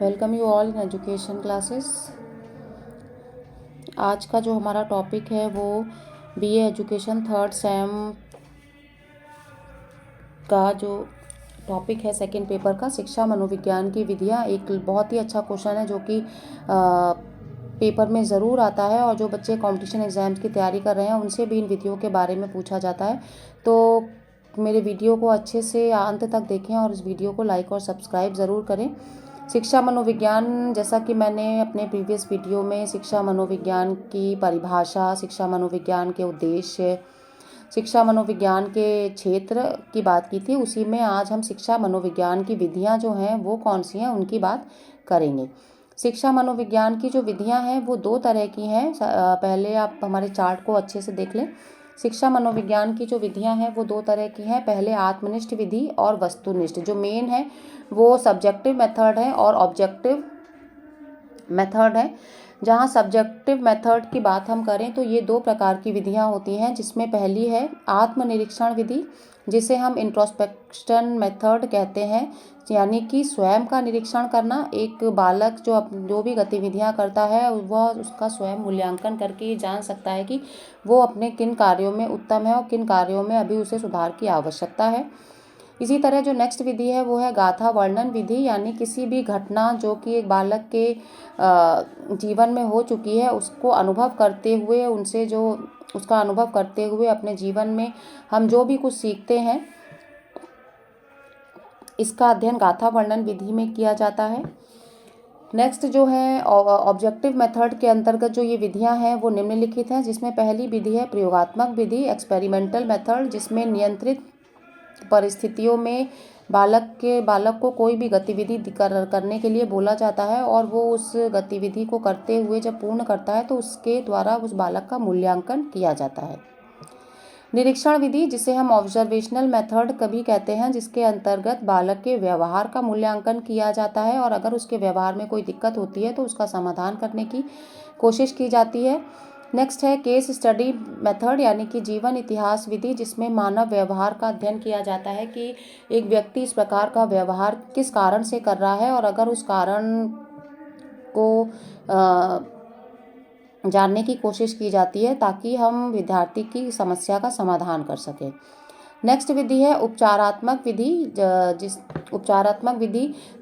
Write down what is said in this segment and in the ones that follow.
Welcome you all in education classes. आज का जो हमारा टॉपिक है वो बीए एजुकेशन थर्ड सेम का जो टॉपिक है सेकंड पेपर का शिक्षा मनोविज्ञान की विधियाँ। एक बहुत ही अच्छा क्वेश्चन है जो कि पेपर में ज़रूर आता है और जो बच्चे कंपटीशन एग्ज़ाम्स की तैयारी कर रहे हैं उनसे भी इन विधियों के बारे में पूछा जाता है। तो मेरे वीडियो को अच्छे से अंत तक देखें और इस वीडियो को लाइक और सब्सक्राइब ज़रूर करें। शिक्षा मनोविज्ञान, जैसा कि मैंने अपने प्रीवियस वीडियो में शिक्षा मनोविज्ञान की परिभाषा, शिक्षा मनोविज्ञान के उद्देश्य, शिक्षा मनोविज्ञान के क्षेत्र की बात की थी, उसी में आज हम शिक्षा मनोविज्ञान की विधियां जो हैं वो कौन सी हैं उनकी बात करेंगे। शिक्षा मनोविज्ञान की जो विधियां हैं वो दो तरह की हैं। पहले आप हमारे चार्ट को अच्छे से देख लें। शिक्षा मनोविज्ञान की जो विधियां हैं वो दो तरह की हैं। पहले आत्मनिष्ठ विधि और वस्तुनिष्ठ। जो मेन है वो सब्जेक्टिव मेथड है और ऑब्जेक्टिव मेथड है। जहाँ सब्जेक्टिव मेथड की बात हम करें तो ये दो प्रकार की विधियाँ होती हैं, जिसमें पहली है आत्मनिरीक्षण विधि, जिसे हम इंट्रोस्पेक्शन मेथड कहते हैं, यानी कि स्वयं का निरीक्षण करना। एक बालक जो भी गतिविधियाँ करता है वह उसका स्वयं मूल्यांकन करके ये जान सकता है कि वो अपने किन कार्यों में उत्तम है और किन कार्यों में अभी उसे सुधार की आवश्यकता है। इसी तरह जो नेक्स्ट विधि है वो है गाथा वर्णन विधि, यानी किसी भी घटना जो कि एक बालक के जीवन में हो चुकी है उसको अनुभव करते हुए, उसका अनुभव करते हुए अपने जीवन में हम जो भी कुछ सीखते हैं, इसका अध्ययन गाथा वर्णन विधि में किया जाता है। नेक्स्ट जो है ऑब्जेक्टिव मेथड के अंतर्गत जो ये विधियां हैं वो निम्नलिखित हैं, जिसमें पहली विधि है प्रयोगात्मक विधि, एक्सपेरिमेंटल मेथड, जिसमें नियंत्रित परिस्थितियों में बालक को कोई भी गतिविधि करने के लिए बोला जाता है और वो उस गतिविधि को करते हुए जब पूर्ण करता है तो उसके द्वारा उस बालक का मूल्यांकन किया जाता है। निरीक्षण विधि, जिसे हम ऑब्जर्वेशनल मेथड कभी कहते हैं, जिसके अंतर्गत बालक के व्यवहार का मूल्यांकन किया जाता है और अगर उसके व्यवहार में कोई दिक्कत होती है तो उसका समाधान करने की कोशिश की जाती है। नेक्स्ट है केस स्टडी मेथड, यानी कि जीवन इतिहास विधि, जिसमें मानव व्यवहार का अध्ययन किया जाता है कि एक व्यक्ति इस प्रकार का व्यवहार किस कारण से कर रहा है और अगर उस कारण को जानने की कोशिश की जाती है ताकि हम विद्यार्थी की समस्या का समाधान कर सकें। नेक्स्ट विधि है उपचारात्मक विधि,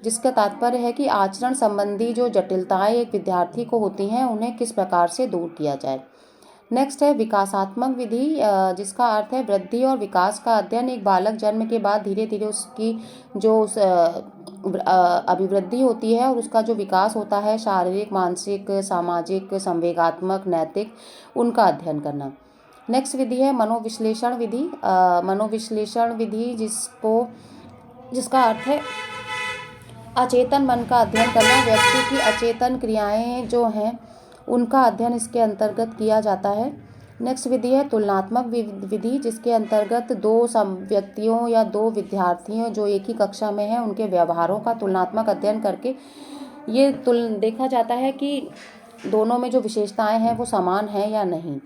जिसका तात्पर्य है कि आचरण संबंधी जो जटिलताएं एक विद्यार्थी को होती हैं उन्हें किस प्रकार से दूर किया जाए। नेक्स्ट है विकासात्मक विधि, जिसका अर्थ है वृद्धि और विकास का अध्ययन। एक बालक जन्म के बाद धीरे धीरे उसकी जो अभिवृद्धि होती है और उसका जो विकास होता है शारीरिक, मानसिक, सामाजिक, संवेगात्मक, नैतिक, उनका अध्ययन करना। नेक्स्ट विधि है मनोविश्लेषण विधि, जिसका अर्थ है अचेतन मन का अध्ययन करना। व्यक्ति की अचेतन क्रियाएं जो हैं उनका अध्ययन इसके अंतर्गत किया जाता है। नेक्स्ट विधि है तुलनात्मक विधि, जिसके अंतर्गत दो व्यक्तियों या दो विद्यार्थियों जो एक ही कक्षा में हैं उनके व्यवहारों का तुलनात्मक अध्ययन करके ये देखा जाता है कि दोनों में जो विशेषताएं हैं वो समान हैं या नहीं।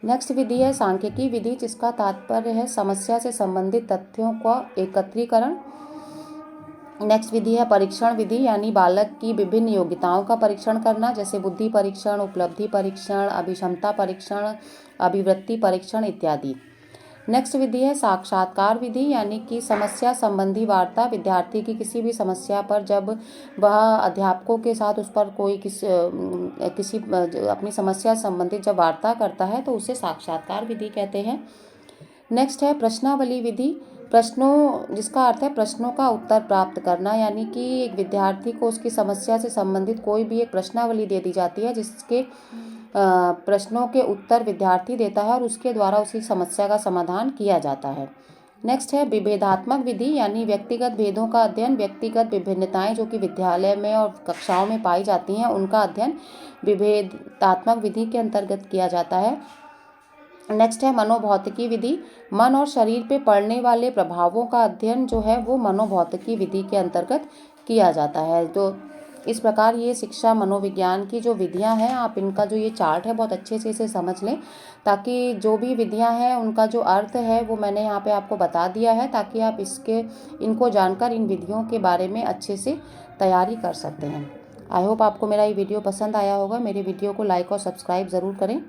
नेक्स्ट विधि है सांख्यिकी विधि, जिसका तात्पर्य है समस्या से संबंधित तथ्यों का एकत्रीकरण। नेक्स्ट विधि है परीक्षण विधि, यानी बालक की विभिन्न योग्यताओं का परीक्षण करना, जैसे बुद्धि परीक्षण, उपलब्धि परीक्षण, अभिक्षमता परीक्षण, अभिवृत्ति परीक्षण इत्यादि। नेक्स्ट विधि है साक्षात्कार विधि, यानी कि समस्या संबंधी वार्ता। विद्यार्थी की किसी भी समस्या पर जब वह अध्यापकों के साथ उस पर किसी अपनी समस्या संबंधित जब वार्ता करता है तो उसे साक्षात्कार विधि कहते हैं। नेक्स्ट है प्रश्नावली विधि, जिसका अर्थ है प्रश्नों का उत्तर प्राप्त करना, यानी कि एक विद्यार्थी को उसकी समस्या से संबंधित कोई भी एक प्रश्नावली दे दी जाती है जिसके प्रश्नों के उत्तर विद्यार्थी देता है और उसके द्वारा उसी समस्या का समाधान किया जाता है। नेक्स्ट है विभेदात्मक विधि, यानी व्यक्तिगत भेदों का अध्ययन। व्यक्तिगत विभिन्नताएं जो कि विद्यालय में और कक्षाओं में पाई जाती हैं उनका अध्ययन विभेदात्मक विधि के अंतर्गत किया जाता है। नेक्स्ट है मनोभौतिकी विधि, मन और शरीर पे पड़ने वाले प्रभावों का अध्ययन जो है वो मनोभौतिकी विधि के अंतर्गत किया जाता है। तो इस प्रकार ये शिक्षा मनोविज्ञान की जो विधियां हैं, आप इनका जो ये चार्ट है बहुत अच्छे से इसे समझ लें, ताकि जो भी विधियां हैं उनका जो अर्थ है वो मैंने यहाँ पे आपको बता दिया है, ताकि आप इनको जानकर इन विधियों के बारे में अच्छे से तैयारी कर सकते हैं। आई होप आपको मेरा ये वीडियो पसंद आया होगा। मेरे वीडियो को लाइक और सब्सक्राइब ज़रूर करें।